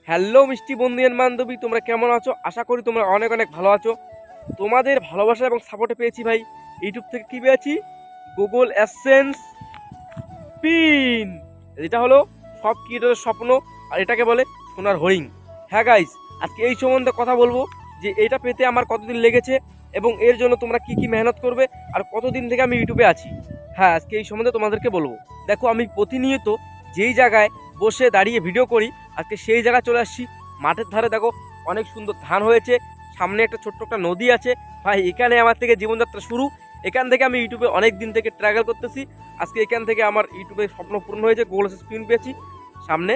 Hello মিষ্টি বন্ধু and বান্ধবী, তোমরা কেমন আছো? আশা করি তোমরা অনেক অনেক ভালো আছো। তোমাদের ভালোবাসা এবং সাপোর্টে পেয়েছি ভাই ইউটিউব থেকে কি পেয়েছি, গুগল অ্যাডসেন্স পিন, যেটা হলো সব ক্রিয়েটরের স্বপ্ন। আর এটাকে বলে সোনার হরিণ। হ্যাঁ গাইস, আজকে এই সম্বন্ধে কথা বলবো যে এটা পেতে আমার কতদিন লেগেছে এবং এর জন্য তোমরা কি কি মেহনত করবে আর কতদিন থেকে আমি ইউটিউবে আছি। হ্যাঁ, আজকে এই সম্বন্ধে তোমাদেরকে বলবো। দেখো, আমি প্রতিনিয়ত যেই জায়গায় বসে দাঁড়িয়ে ভিডিও করি, আজকে সেই জায়গায় চলে আসছি। মাঠের ধারে দেখো অনেক সুন্দর ধান হয়েছে, সামনে একটা ছোট্ট একটা নদী আছে। ভাই, এখানে আমার থেকে জীবনযাত্রা শুরু। এখান থেকে আমি ইউটিউবে অনেক দিন থেকে ট্রাভেল করতেছি। আজকে এখান থেকে আমার ইউটিউবের স্বপ্ন পূর্ণ হয়েছে, গুগল স্পিন পেয়েছি, সামনে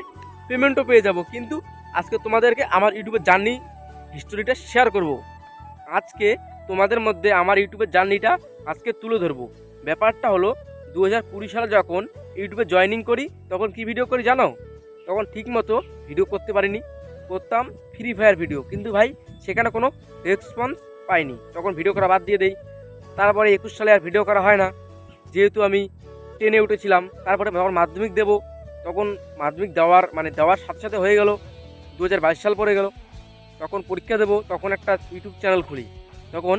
পেমেন্টও পেয়ে যাব। কিন্তু আজকে তোমাদেরকে আমার ইউটিউবের জার্নি হিস্টোরিটা শেয়ার করব। আজকে তোমাদের মধ্যে আমার ইউটিউবের জার্নিটা আজকে তুলে ধরবো। ব্যাপারটা হলো 2020 সালে যখন ইউটিউবে জয়েনিং করি, তখন কি ভিডিও করি জানো? তখন ঠিক মতো ভিডিও করতে পারিনি, করতাম ফ্রি ফায়ার ভিডিও। কিন্তু ভাই, সেখানে কোনো রেসপন্স পাইনি, তখন ভিডিও করা বাদ দিয়ে দেই। তারপরে 21 সালে আর ভিডিও করা হয় না, যেহেতু আমি 10-এ উঠেছিলাম। তারপরে যখন মাধ্যমিক দেব, তখন মাধ্যমিক দেওয়ার সাথে সাথে হয়ে গেল 2022 সাল পড়ে গেল। তখন পরীক্ষা দেবো, তখন একটা ইউটিউব চ্যানেল খুলি। তখন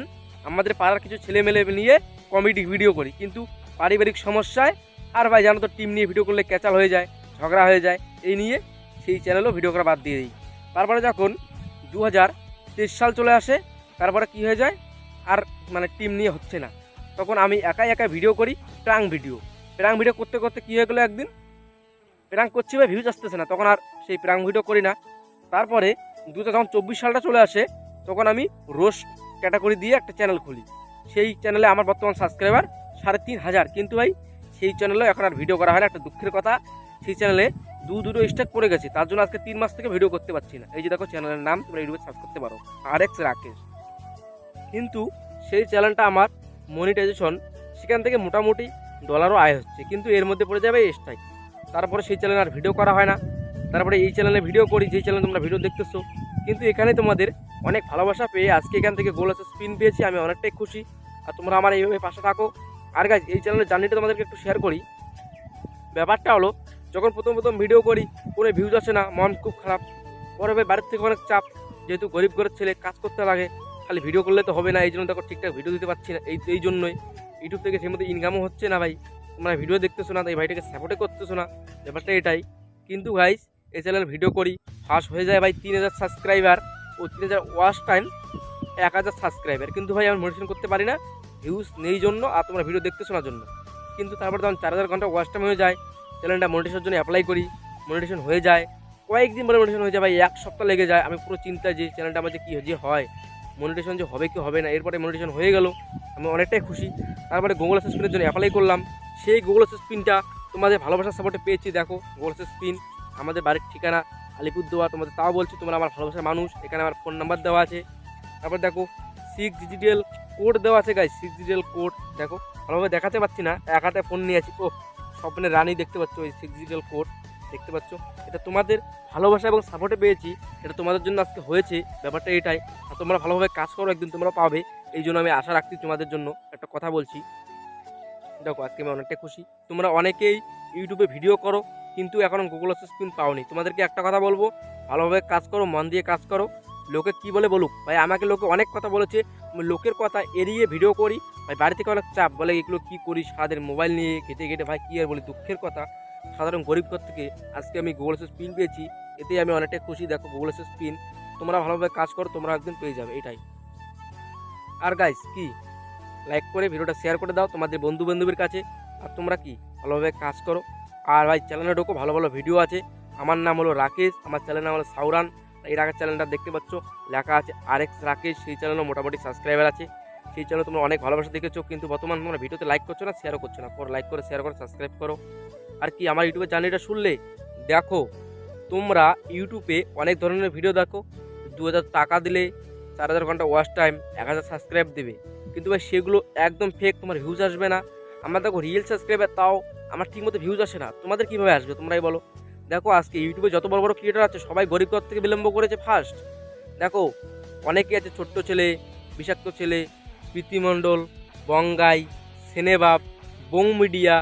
আমাদের পাড়ার কিছু ছেলেমেলে নিয়ে কমেডি ভিডিও করি, কিন্তু পারিবারিক সমস্যায় আর ভাই জানো তো, টিম নিয়ে ভিডিও করলে ক্যাচাল হয়ে যায়, ঝগড়া হয়ে যায়, এই নিয়ে সেই চ্যানেলও ভিডিও করা বাদ দিয়ে দিই। তারপরে যখন 2023 সাল চলে আসে, তারপরে কি হয়ে যায়, আর টিম নিয়ে হচ্ছে না। তখন আমি একাই একাই ভিডিও করি, প্র্যাঙ্ক ভিডিও করতে করতে কী হয়ে গেলো, একদিন প্র্যাঙ্ক করছি ভাই, ভিউজ আসতেছে না, তখন আর সেই প্র্যাঙ্ক ভিডিও করি না। তারপরে যখন 24 সালটা চলে আসে, তখন আমি রোস্ট ক্যাটাগরি দিয়ে একটা চ্যানেল খুলি। সেই চ্যানেলে আমার বর্তমান সাবস্ক্রাইবার 3,500। কিন্তু ভাই, সেই চ্যানেলেও এখন আর ভিডিও করা হয় না। একটা দুঃখের কথা, সেই চ্যানেলে দুটো স্ট্রাইক পড়ে গেছে, তার জন্য আজকে 3 মাস থেকে ভিডিও করতে পারছি না। এই যে দেখো, চ্যানেলের নাম তোমরা ইউটিউবে সার্চ করতে পারো, RX রাকেশ। কিন্তু সেই চ্যানেলটা আমার মনিটাইজেশন, সেখান থেকে মোটামুটি ডলারও আয় হচ্ছে, কিন্তু এর মধ্যে পড়ে যাবে স্ট্রাইক। তারপরে সেই চ্যানেলে আর ভিডিও করা হয় না। তারপরে এই চ্যানেলে ভিডিও করি, যেই চ্যানেলে তোমরা ভিডিও দেখতেছো। কিন্তু এখানে তোমাদের অনেক ভালোবাসা পেয়ে আজকে এখান থেকে গোল আছে স্পিন পেয়েছি, আমি অনেকটাই খুশি। আর তোমরা আমার এইভাবে পাশে থাকো। আর গাইজ, এই চ্যানেলের জার্নিটা তোমাদেরকে একটু শেয়ার করি। ব্যাপারটা হলো, যখন প্রথম ভিডিও করি, কোনো ভিউজ আসে না, মন খুব খারাপ। পরে বাড়ির থেকে অনেক চাপ, যেহেতু গরিব ঘরের ছেলে, কাজ করতে লাগে, খালি ভিডিও করলে তো হবে না। এই জন্য দেখো ঠিকঠাক ভিডিও দিতে পারছি না। এই জন্যই ইউটিউব থেকে সেই মতো ইনকামও হচ্ছে না ভাই। তোমরা ভিডিও দেখতেছো না, তাই ভাইটাকে সাপোর্টে করতেছো না, ব্যাপারটা এটাই। কিন্তু গাইজ, এই চ্যানেল ভিডিও করি, ফার্স্ট হয়ে যায় ভাই 3000 সাবস্ক্রাইবার ও 3000 ওয়াচ টাইম, 1000 সাবস্ক্রাইবার। কিন্তু ভাই আমি মোটিভেশন করতে পারি না, ভিউজ নেই জন্য, আর তোমরা ভিডিও দেখতেছো না জন্য। কিন্তু তারপর যখন 4000 ঘন্টা ওয়াচ টাইম হয়ে যায়, চ্যানেলটা মনিটেশনের জন্য অ্যাপ্লাই করি, মনিটেশন হয়ে যায়। কয়েকদিন পরে মনিটেশন হয়ে যায় ভাই, 1 সপ্তাহ লেগে যায়। আমি পুরো চিন্তায় যে চ্যানেলটা আমার যে হয়, মনিটেশন যে হবে কি হবে না। এরপরে মনিটেশন হয়ে গেল, আমি অনেকটাই খুশি। তারপরে গুগল স্পিনের জন্য অ্যাপ্লাই করলাম। সেই গুগল স্পিনটা তোমাদের ভালোবাসার সাপোর্টে পেয়েছি। দেখো, গুগল স্পিন, আমাদের বাড়ির ঠিকানা আলিপুরদুয়ার। তোমাদের তাও বলছি, তোমরা আমার ভালোবাসার মানুষ। এখানে আমার ফোন নাম্বার দেওয়া আছে। তারপর দেখো 6 ডিজিটাল কোড দেওয়া আছে গাইস, 6 ডিজিটাল কোড। দেখো, ভালোভাবে দেখাতে পাচ্ছি না, এক হাতে ফোন নিয়ে আছি। ও, স্বপ্নের রানী দেখতে পাচ্ছ, ওই 6 ডিজিটাল কোড দেখতে পাচ্ছ। এটা তোমাদের ভালোবাসা এবং সাপোর্টে পেয়েছি, এটা তোমাদের জন্য আজকে হয়েছে, ব্যাপারটা এটাই। আর তোমরা ভালোভাবে কাজ করো, একদিন তোমরা পাবে, এই জন্য আমি আশা রাখছি তোমাদের জন্য। একটা কথা বলছি, দেখো আজকে আমি অনেকটাই খুশি। তোমরা অনেকেই ইউটিউবে ভিডিও করো, কিন্তু এখনও গুগল স্পিন পাওনি। তোমাদেরকে একটা কথা বলবো, ভালোভাবে কাজ করো, মন দিয়ে কাজ করো। লোকে কি বলে বলুক ভাই, আমাকে লোকে অনেক কথা বলেছে, লোকের কথা এড়িয়ে ভিডিও করি ভাই। বাড়ি থেকে অনেক চাপ, বলে এগুলো কী করি সারাদিন মোবাইল নিয়ে ঘেটে ঘেটে। ভাই কী আর বলি, দুঃখের কথা, সাধারণ গরিব ঘর থেকে আজকে আমি গুগল স্পিন পেয়েছি, এতেই আমি অনেকটাই খুশি। দেখো, গুগল স্পিন, তোমরা ভালোভাবে কাজ করো, তোমরা একদিন পেয়ে যাবে, এটাই। আর গাইস, কি লাইক করে ভিডিওটা শেয়ার করে দাও তোমাদের বন্ধু বান্ধবের কাছে। আর তোমরা কি ভালোভাবে কাজ করো। আর ভাই, চ্যানেলে ঢোকো, ভালো ভালো ভিডিও আছে। আমার নাম হলো রাকেশ, আমার চ্যানেলের নাম হলো সাউরান। এর আগের চ্যানেলটা দেখতে পাচ্ছ, লেখা আছে RX রাকেশ। সেই চ্যানেলও মোটামুটি সাবস্ক্রাইবার আছে। সেই চ্যানেল তোমরা অনেক ভালোবাসা দেখেছো, কিন্তু বর্তমান তোমরা ভিডিওতে লাইক করছো না, শেয়ারও করছো না। পর লাইক করে, শেয়ার করে, সাবস্ক্রাইব করো। আর কি, আমার ইউটিউবের জার্নিটা শুনলে, দেখো, তোমরা ইউটিউবে অনেক ধরনের ভিডিও দেখো, 2000 টাকা দিলে 4000 ঘন্টা ওয়াচ টাইম, 1000 সাবস্ক্রাইব দেবে। কিন্তু ভাই, সেগুলো একদম ফেক, তোমার ভিউজ আসবে না। আমার দেখো রিয়েল সাবস্ক্রাইবার, তাও আমার ঠিকমতো ভিউজ আসে না। তোমাদের কীভাবে আসবে, তোমরাই বলো। দেখো, আজকে ইউটিউবে যত বড় বড় ক্রিয়েটর আছে, সবাই গরিব ঘর থেকে বিলম্ব করেছে ফার্স্ট। দেখো, অনেকেই আছে, ছোট্ট ছেলে, বিষাক্ত ছেলে, প্রীতিমণ্ডল, বঙ্গাই, সেনেবাব, বং মিডিয়া,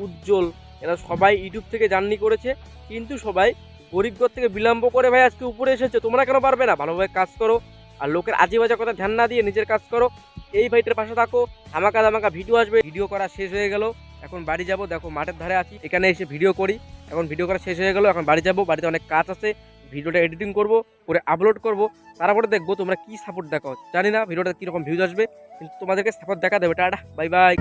উজ্জ্বল, এরা সবাই ইউটিউব থেকে জার্নি করেছে, কিন্তু সবাই ফরিদগঞ্জ থেকে বিলম্ব করে ভাই আজকে উপরে এসেছো, তোমরা কেন পারবে না? ভালোভাবে কাজ করো আর লোকের আজে বাজে কথা ধ্যান না দিয়ে নিজের কাজ করো। এই ভাইটার পাশে থাকো, ধামাকা ধামাকা ভিডিও আসবে। ভিডিও করা শেষ হয়ে গেল, এখন বাড়ি যাব। দেখো মাঠের ধারে আছি, এখানে এসে ভিডিও করি। এখন ভিডিও করা শেষ হয়ে গেল, এখন বাড়ি যাব। বাড়িতে অনেক কাজ আছে, ভিডিওটা এডিটিং করব, করে আপলোড করব। তারপরে দেখবো তোমরা কি সাপোর্ট দেখাও। জানি না ভিডিওটা কীরকম ভিউজ আসবে, কিন্তু তোমাদেরকে সাপোর্ট দেখা দেবে। Tata, bye bye.